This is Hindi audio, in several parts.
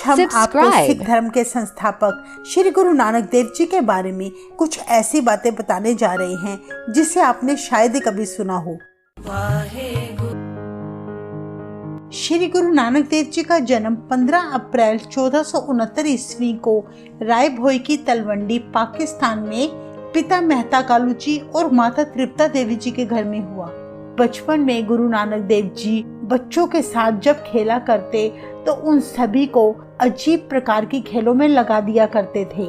हम आपको सिख धर्म के संस्थापक श्री गुरु नानक देव जी के बारे में कुछ ऐसी बातें बताने जा रहे हैं जिसे आपने शायद ही कभी सुना हो। श्री गुरु नानक देव जी का जन्म 15 अप्रैल 1469 ईस्वी को राय भोई की तलवंडी पाकिस्तान में पिता मेहता कालू जी और माता तृप्ता देवी जी के घर में हुआ। बचपन में गुरु नानक देव जी बच्चों के साथ जब खेला करते तो उन सभी को अजीब प्रकार की खेलों में लगा दिया करते थे।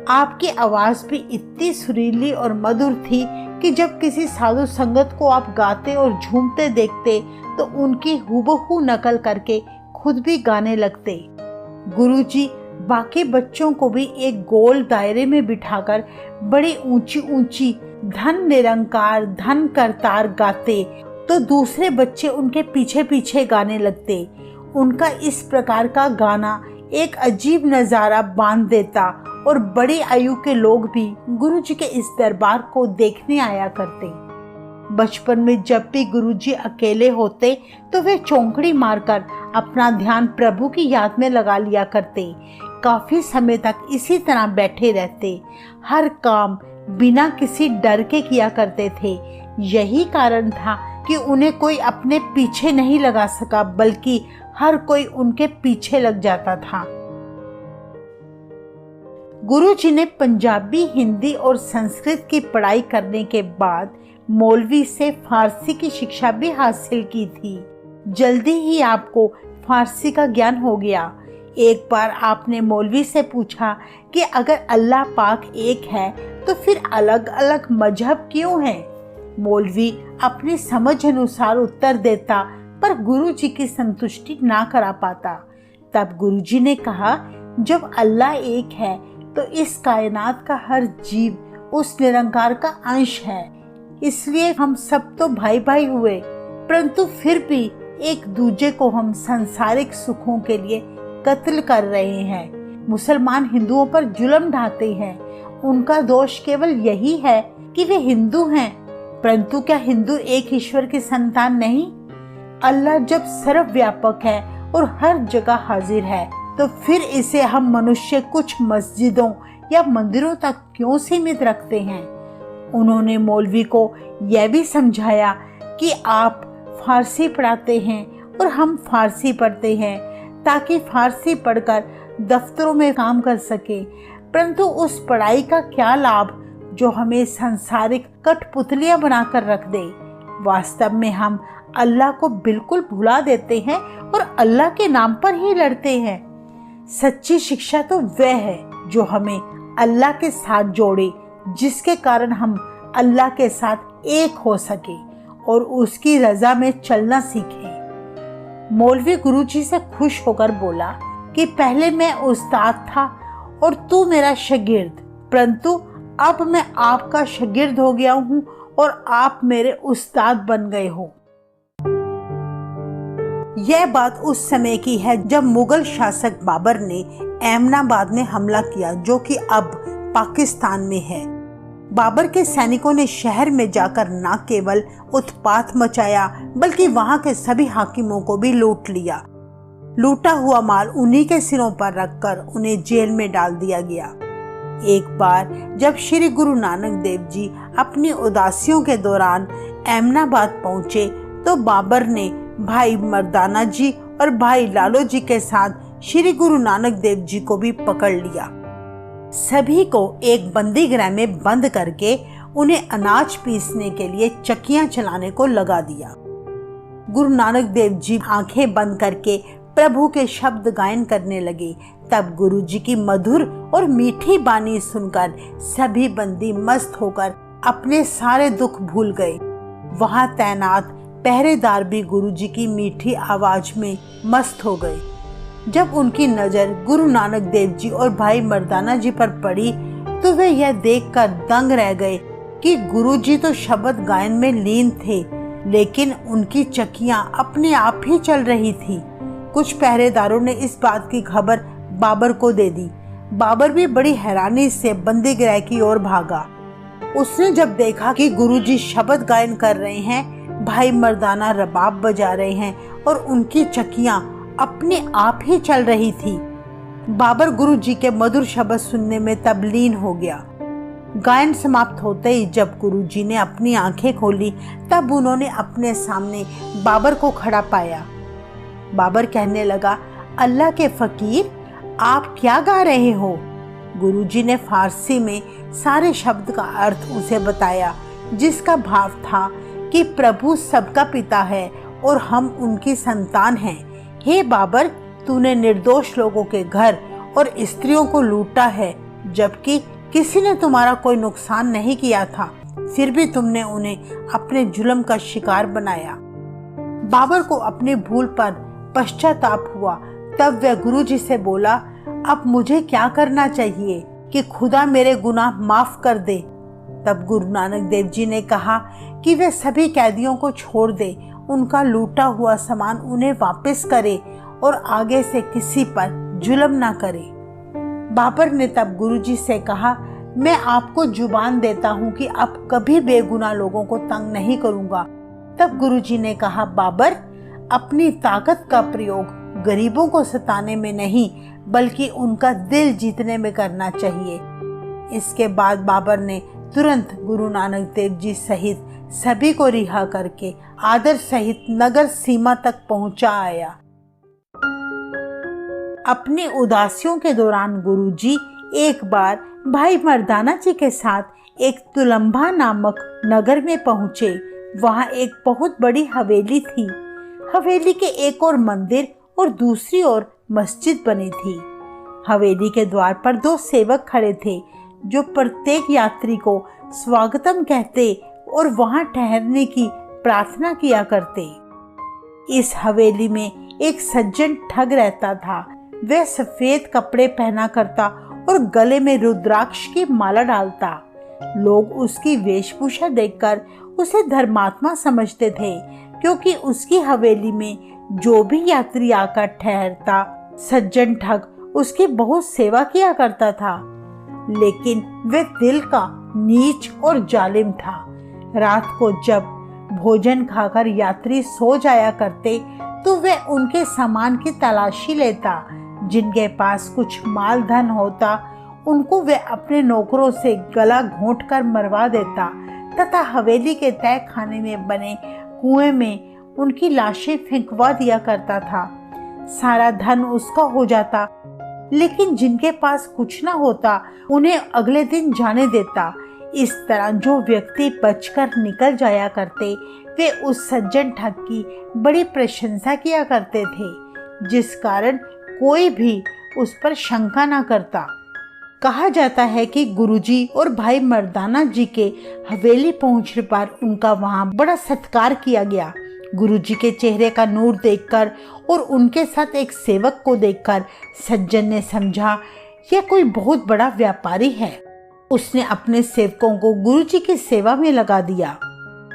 आपकी आवाज भी इतनी सुरीली और मधुर थी कि जब किसी साधु संगत को आप गाते और झूमते देखते तो उनकी हूबहू नकल करके खुद भी गाने लगते। गुरुजी बाकी बच्चों को भी एक गोल दायरे में बिठाकर बड़ी ऊंची ऊंची धन निरंकार धन करतार गाते तो दूसरे बच्चे उनके पीछे पीछे गाने लगते। उनका इस प्रकार का गाना एक अजीब नजारा बांध देता और बड़ी आयु के लोग भी गुरुजी के इस दरबार को देखने आया करते। बचपन में जब भी गुरुजी अकेले होते तो वे चौंकड़ी मारकर अपना ध्यान प्रभु की याद में लगा लिया करते। काफी समय तक इसी तरह बैठे रहते, हर काम बिना किसी डर के किया करते थे। यही कारण था कि उन्हें कोई अपने पीछे नहीं लगा सका, बल्कि हर कोई उनके पीछे लग जाता था। गुरुजी ने पंजाबी, हिंदी और संस्कृत की पढ़ाई करने के बाद मौलवी से फारसी की शिक्षा भी हासिल की थी। जल्दी ही आपको फारसी का ज्ञान हो गया। एक बार आपने मौलवी से पूछा कि अगर अल्लाह पाक एक है तो फिर अलग अलग मजहब क्यों है? मौलवी अपनी समझ अनुसार उत्तर देता, पर गुरुजी की संतुष्टि ना करा पाता। तब गुरुजी ने कहा, जब अल्लाह एक है तो इस कायनात का हर जीव उस निरंकार का अंश है, इसलिए हम सब तो भाई भाई हुए, परंतु फिर भी एक दूजे को हम सांसारिक सुखों के लिए कत्ल कर रहे हैं। मुसलमान हिंदुओं पर जुल्म ढाते हैं। उनका दोष केवल यही है कि वे हिंदू हैं, परंतु क्या हिंदू एक ईश्वर की संतान नहीं? अल्लाह जब सर्वव्यापक है और हर जगह हाजिर है तो फिर इसे हम मनुष्य कुछ मस्जिदों या मंदिरों तक क्यों सीमित रखते हैं? उन्होंने मौलवी को यह भी समझाया कि आप फारसी पढ़ाते हैं और हम फारसी पढ़ते हैं ताकि फारसी पढ़कर दफ्तरों में काम कर सके, परंतु उस पढ़ाई का क्या लाभ जो हमें सांसारिक कठपुतलियां बनाकर रख दे। वास्तव में हम अल्लाह को बिल्कुल भुला देते हैं और अल्लाह के नाम पर ही लड़ते हैं। सच्ची शिक्षा तो वह है जो हमें अल्लाह के साथ जोड़े, जिसके कारण हम अल्लाह के साथ एक हो सके और उसकी रजा में चलना सीखें। मौलवी गुरुजी से खुश होकर बोला कि पहले मैं उस्ताद था और तू मेरा शागिर्द, परंतु अब मैं आपका शागिर्द हो गया हूँ और आप मेरे उस्ताद बन गए हो। यह बात उस समय की है जब मुगल शासक बाबर ने एमनाबाद में हमला किया, जो कि अब पाकिस्तान में है। बाबर के सैनिकों ने शहर में जाकर न केवल उत्पात मचाया बल्कि वहां के सभी हाकिमों को भी लूट लिया। लूटा हुआ माल उन्हीं के सिरों पर रखकर उन्हें जेल में डाल दिया गया। एक बार जब श्री गुरु नानक देव जी अपनी उदासियों के दौरान एमनाबाद पहुंचे तो बाबर ने भाई मर्दाना जी और भाई लालो जी के साथ श्री गुरु नानक देव जी को भी पकड़ लिया। सभी को एक बंदी गृह में बंद करके उन्हें अनाज पीसने के लिए चक्कियां चलाने को लगा दिया। गुरु नानक देव जी आंखें बंद करके प्रभु के शब्द गायन करने लगे। तब गुरु जी की मधुर और मीठी बानी सुनकर सभी बंदी मस्त होकर अपने सारे दुख भूल गए। वहां तैनात पहरेदार भी गुरु जी की मीठी आवाज में मस्त हो गए। जब उनकी नजर गुरु नानक देव जी और भाई मर्दाना जी पर पड़ी तो वे यह देखकर दंग रह गए कि गुरु जी तो शब्द गायन में लीन थे, लेकिन उनकी चक्कियां अपने आप ही चल रही थी। कुछ पहरेदारों ने इस बात की खबर बाबर को दे दी। बाबर भी बड़ी हैरानी से बंदी गृह की ओर भागा। उसने जब देखा कि गुरुजी शब्द गायन कर रहे हैं, भाई मर्दाना रबाब बजा रहे हैं और उनकी चक्कियां अपने आप ही चल रही थी, बाबर गुरुजी के मधुर शब्द सुनने में तल्लीन हो गया। गायन समाप्त होते ही जब गुरुजी ने अपनी आंखें खोली तब उन्होंने अपने सामने बाबर को खड़ा पाया। बाबर कहने लगा, अल्लाह के फकीर, आप क्या गा रहे हो? गुरुजी ने फारसी में सारे शब्द का अर्थ उसे बताया, जिसका भाव था कि प्रभु सबका पिता है और हम उनकी संतान हैं। हे बाबर, तूने निर्दोष लोगों के घर और स्त्रियों को लूटा है, जबकि किसी ने तुम्हारा कोई नुकसान नहीं किया था, फिर भी तुमने उन्हें अपने जुल्म का शिकार बनाया। बाबर को अपनी भूल पर पश्चाताप हुआ। तब वह गुरुजी से बोला, अब मुझे क्या करना चाहिए कि खुदा मेरे गुनाह माफ कर दे? तब गुरु नानक देव जी ने कहा कि वे सभी कैदियों को छोड़ दे, उनका लूटा हुआ सामान उन्हें वापस करे और आगे से किसी पर जुल्म ना करे। बाबर ने तब गुरुजी से कहा, मैं आपको जुबान देता हूँ कि अब कभी बेगुनाह लोगों को तंग नहीं करूँगा। तब गुरुजी ने कहा, बाबर, अपनी ताकत का प्रयोग गरीबों को सताने में नहीं बल्कि उनका दिल जीतने में करना चाहिए। इसके बाद बाबर ने तुरंत गुरु नानक देव जी सहित सभी को रिहा करके आदर सहित नगर सीमा तक पहुंचा आया। अपनी उदासियों के दौरान गुरुजी एक बार भाई मर्दाना जी के साथ एक तुलंबा नामक नगर में पहुंचे। वहां एक बहुत बड़ी हवेली थी। हवेली के एक और मंदिर और दूसरी ओर मस्जिद बनी थी। हवेली के द्वार पर 2 सेवक खड़े थे जो प्रत्येक यात्री को स्वागतम कहते और वहां ठहरने की प्रार्थना किया करते। इस हवेली में एक सज्जन ठग रहता था। वह सफेद कपड़े पहना करता और गले में रुद्राक्ष की माला डालता। लोग उसकी वेशभूषा देखकर उसे धर्मात्मा समझते थे, क्योंकि उसकी हवेली में जो भी यात्री आकर ठहरता, सज्जन ठग उसकी बहुत सेवा किया करता था। लेकिन वह दिल का नीच और जालिम था। रात को जब भोजन खाकर यात्री सो जाया करते तो वह उनके सामान की तलाशी लेता। जिनके पास कुछ माल धन होता उनको वह अपने नौकरों से गला घोंट कर मरवा देता तथा हवेली के तय खाने में बने कुएं में उनकी लाशें फेंकवा दिया करता था। सारा धन उसका हो जाता, लेकिन जिनके पास कुछ ना होता उन्हें अगले दिन जाने देता। इस तरह जो व्यक्ति बचकर निकल जाया करते वे उस सज्जन ठग की बड़ी प्रशंसा किया करते थे, जिस कारण कोई भी उस पर शंका ना करता। कहा जाता है कि गुरुजी और भाई मर्दाना जी के हवेली पहुंचने पर उनका वहां बड़ा सत्कार किया गया। गुरुजी के चेहरे का नूर देखकर और उनके साथ एक सेवक को देखकर सज्जन ने समझा यह कोई बहुत बड़ा व्यापारी है। उसने अपने सेवकों को गुरुजी की सेवा में लगा दिया।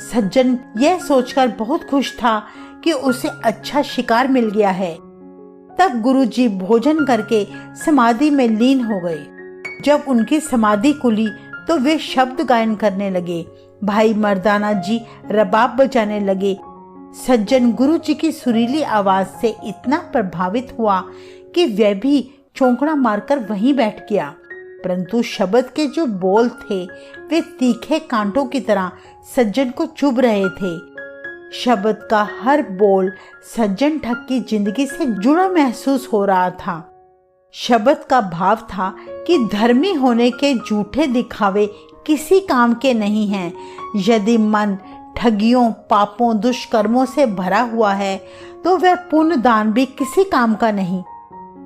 सज्जन यह सोचकर बहुत खुश था कि उसे अच्छा शिकार मिल गया है। तब गुरुजी भोजन करके समाधि में लीन हो गए। जब उनकी समाधि खुली तो वे शब्द गायन करने लगे। भाई मर्दाना जी रबाब बजाने लगे। सज्जन गुरुजी की सुरीली आवाज से इतना प्रभावित हुआ कि वह भी चौंकड़ा मारकर वहीं बैठ गया। परंतु शब्द के जो बोल थे वे तीखे कांटों की तरह सज्जन को चुभ रहे थे। शब्द का हर बोल सज्जन ठग की जिंदगी से जुड़ा महसूस हो रहा था। शब्द का भाव था कि धर्मी होने के झूठे दिखावे किसी काम के नहीं हैं। यदि मन ठगियों, पापों, दुष्कर्मों से भरा हुआ है तो वह पुण्य दान भी किसी काम का नहीं।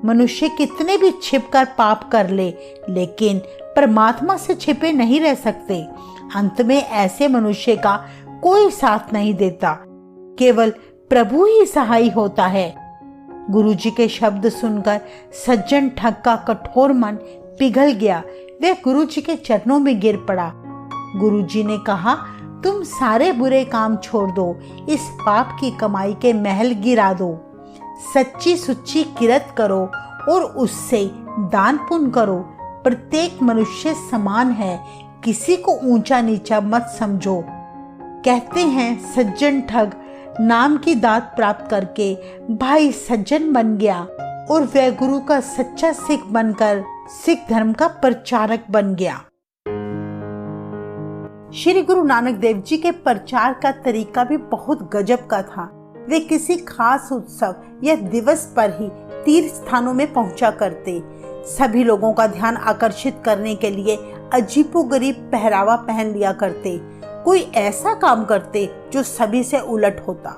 मनुष्य कितने भी छिपकर पाप कर ले, लेकिन परमात्मा से छिपे नहीं रह सकते। अंत में ऐसे मनुष्य का कोई साथ नहीं देता, केवल प्रभु ही सहाय होता है। गुरुजी के शब्द सुनकर सज्जन ठग का कठोर मन पिघल गया। वह गुरुजी के चरणों में गिर पड़ा। गुरुजी ने कहा, तुम सारे बुरे काम छोड़ दो, इस पाप की कमाई के महल गिरा दो, सच्ची सुच्ची किरत करो और उससे दान पुण्य करो। प्रत्येक मनुष्य समान है, किसी को ऊंचा नीचा मत समझो। कहते हैं सज्जन ठग नाम की दात प्राप्त करके भाई सज्जन बन गया और वह गुरु का सच्चा सिख बनकर सिख धर्म का प्रचारक बन गया। श्री गुरु नानक देव जी के प्रचार का तरीका भी बहुत गजब का था। वे किसी खास उत्सव या दिवस पर ही तीर्थ स्थानों में पहुंचा करते। सभी लोगों का ध्यान आकर्षित करने के लिए अजीबोगरीब पहरावा पहन लिया करते। कोई ऐसा काम करते जो सभी से उलट होता।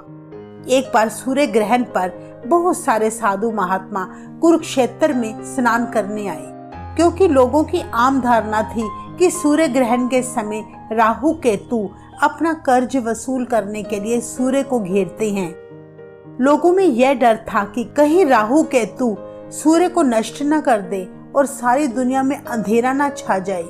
एक बार सूर्य ग्रहण पर बहुत सारे साधु महात्मा कुरुक्षेत्र में स्नान करने आए, क्योंकि लोगों की आम धारणा थी कि सूर्य ग्रहण के समय राहु केतु अपना कर्ज वसूल करने के लिए सूर्य को घेरते हैं। लोगों में यह डर था कि कहीं राहु केतु सूर्य को नष्ट न कर दे और सारी दुनिया में अंधेरा न छा जाए।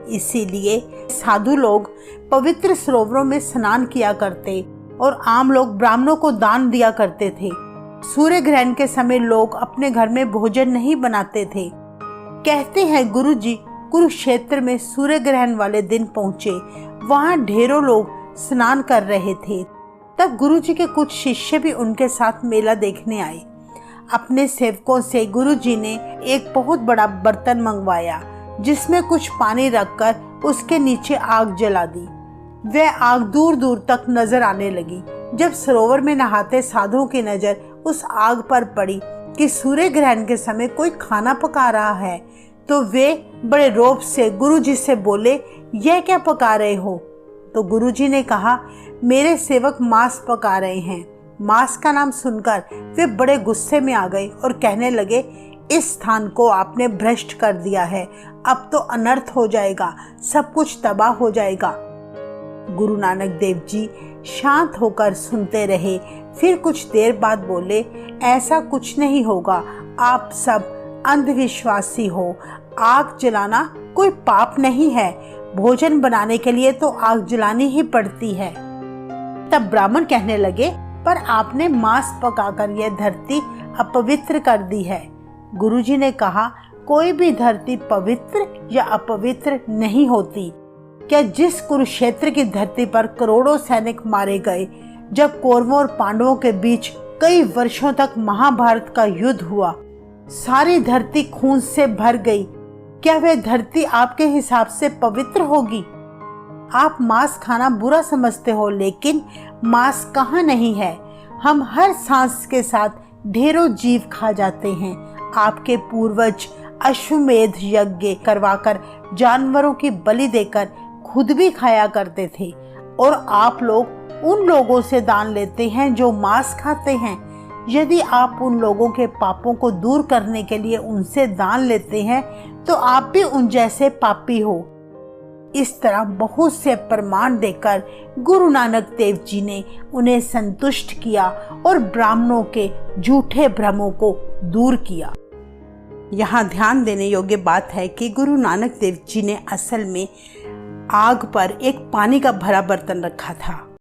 इसीलिए साधु लोग पवित्र सरोवरों में स्नान किया करते और आम लोग ब्राह्मणों को दान दिया करते थे। सूर्य ग्रहण के समय लोग अपने घर में भोजन नहीं बनाते थे। कहते हैं गुरुजी कुरुक्षेत्र में सूर्य ग्रहण वाले दिन पहुंचे। वहां ढेरों लोग स्नान कर रहे थे। तब गुरुजी के कुछ शिष्य भी उनके साथ मेला देखने आए। अपने सेवकों से गुरुजी ने एक बहुत बड़ा बर्तन मंगवाया, जिसमें कुछ पानी रखकर उसके नीचे आग जला दी। वह आग दूर दूर तक नजर आने लगी। जब सरोवर में नहाते साधुओं की नजर उस आग पर पड़ी कि सूर्य ग्रहण के समय कोई खाना पका रहा है, तो वे बड़े रौब से गुरुजी से बोले, यह क्या पका रहे हो? तो गुरुजी ने कहा, मेरे सेवक मांस पका रहे हैं। मांस का नाम सुनकर वे बड़े गुस्से में आ गए और कहने लगे, इस स्थान को आपने भ्रष्ट कर दिया है, अब तो अनर्थ हो जाएगा, सब कुछ तबाह हो जाएगा। गुरु नानक देव जी शांत होकर सुनते रहे। फिर कुछ देर बाद बोले, ऐसा कुछ नहीं होगा, आप सब अंधविश्वासी हो। आग जलाना कोई पाप नहीं है, भोजन बनाने के लिए तो आग जलानी ही पड़ती है। तब ब्राह्मण कहने लगे, पर आपने मांस पकाकर यह धरती अपवित्र कर दी है। गुरुजी ने कहा, कोई भी धरती पवित्र या अपवित्र नहीं होती। क्या जिस कुरुक्षेत्र की धरती पर करोड़ों सैनिक मारे गए, जब कौरवों और पांडवों के बीच कई वर्षों तक महाभारत का युद्ध हुआ, सारी धरती खून से भर गई, क्या वह धरती आपके हिसाब से पवित्र होगी? आप मांस खाना बुरा समझते हो, लेकिन मांस कहाँ नहीं है। हम हर सांस के साथ ढेरों जीव खा जाते हैं। आपके पूर्वज अश्वमेध यज्ञ करवाकर जानवरों की बलि देकर खुद भी खाया करते थे, और आप लोग उन लोगों से दान लेते हैं जो मांस खाते हैं। यदि आप उन लोगों के पापों को दूर करने के लिए उनसे दान लेते हैं, तो आप भी उन जैसे पापी हो। इस तरह बहुत से प्रमाण देकर गुरु नानक देव जी ने उन्हें संतुष्ट किया और ब्राह्मणों के झूठे भ्रमों को दूर किया। यहाँ ध्यान देने योग्य बात है कि गुरु नानक देव जी ने असल में आग पर एक पानी का भरा बर्तन रखा था।